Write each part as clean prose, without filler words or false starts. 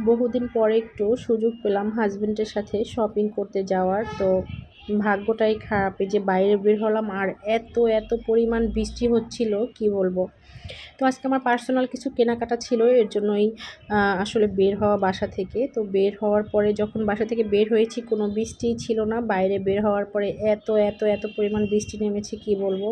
বহুদিন পরে একটু সুযোগ পেলাম হাজবেন্ডের সাথে শপিং করতে যাওয়ার। তো ভাগ্যটাই খারাপ, এই যে বাইরে বের হলাম আর এত এত পরিমাণ বৃষ্টি হচ্ছিল কি বলবো। তো আজকে আমার পার্সোনাল কিছু কেনাকাটা ছিল, এর জন্যই আসলে বের হওয়া বাসা থেকে। তো বের হওয়ার পরে যখন বাসা থেকে বের হয়েছি কোনো বৃষ্টি ছিল না, বাইরে বের হওয়ার পরে এত এত এত পরিমাণ বৃষ্টি নেমেছে কি বলবো।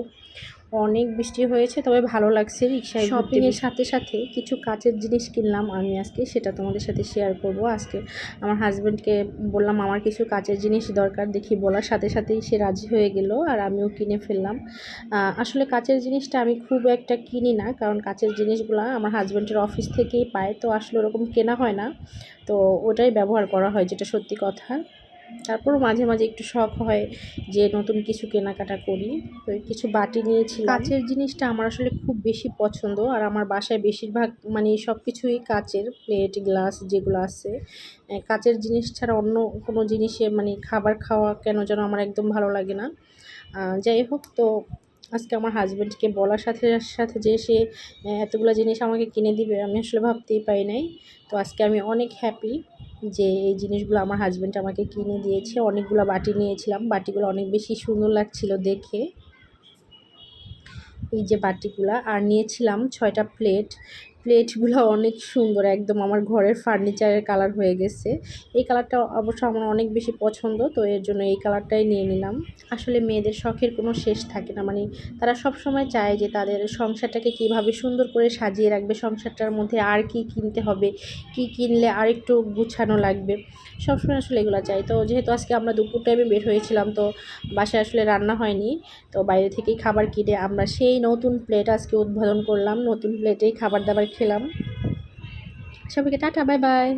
অনেক বৃষ্টি হয়েছে, তবে ভালো লাগছে রিক্সায় শপিংয়ের সাথে সাথে কিছু কাচের জিনিস কিনলাম আমি আজকে, সেটা তোমাদের সাথে শেয়ার করব। আজকে আমার হাজব্যান্ডকে বললাম আমার কিছু কাচের জিনিস দরকার, দেখি বলার সাথে সাথেই সে রাজি হয়ে গেল আর আমিও কিনে ফেললাম। আসলে কাচের জিনিসটা আমি খুব একটা কিনি না, কারণ কাচের জিনিসগুলো আমার হাজব্যান্ডের অফিস থেকেই পায়, তো আসলে ওরকম কেনা হয় না, তো ওটাই ব্যবহার করা হয়, যেটা সত্যি কথা। তারপরও মাঝে মাঝে একটু শখ হয় যে নতুন কিছু কেনাকাটা করি। তো কিছু বাটি নিয়েছিলাম। কাচের জিনিসটা আমার আসলে খুব বেশি পছন্দ, আর আমার বাসায় বেশিরভাগ মানে সব কিছুই কাচের, প্লেট গ্লাস যেগুলো আছে। কাচের জিনিস ছাড়া অন্য কোনো জিনিসে মানে খাবার খাওয়া কেন যেন আমার একদম ভালো লাগে না। যাই হোক, তো আজকে আমার হাজব্যান্ডকে বলার সাথে সাথে যে সে এতগুলো জিনিস আমাকে কিনে দিবে আমি আসলে ভাবতেই পারি নাই। তো আজকে আমি অনেক হ্যাপি যে এই জিনিসগুলো আমার হাজব্যান্ড আমাকে কিনে দিয়েছে। অনেকগুলো বাটি নিয়েছিলাম, বাটিগুলো অনেক বেশি সুন্দর লাগছিল দেখে, এই যে বাটিগুলা। আর নিয়েছিলাম 6টা প্লেট। প্লেটগুলো অনেক সুন্দর, একদম আমার ঘরের ফার্নিচারের কালার হয়ে গেছে। এই কালারটা অবশ্য আমার অনেক বেশি পছন্দ, তো এর জন্য এই কালারটাই নিয়ে নিলাম। আসলে মেয়েদের শখের কোনো শেষ থাকে না, মানে তারা সব সময় চায় যে তাদের সংসারটাকে কিভাবে সুন্দর করে সাজিয়ে রাখবে, সংসারটার মধ্যে আর কি কিনতে হবে, কি কিনলে আর একটু গুছানো লাগবে, সবসময় আসলে এগুলো চাই। তো যেহেতু আজকে আমরা দুপুর টাইমে বের হয়েছিলাম, তো বাসায় আসলে রান্না হয়নি, তো বাইরে থেকেই খাবার কিনে আমরা সেই নতুন প্লেট আজকে উদ্বোধন করলাম, নতুন প্লেটেই খাবার দাবার খেলাম। সবাইকে টাটা, বাই বাই।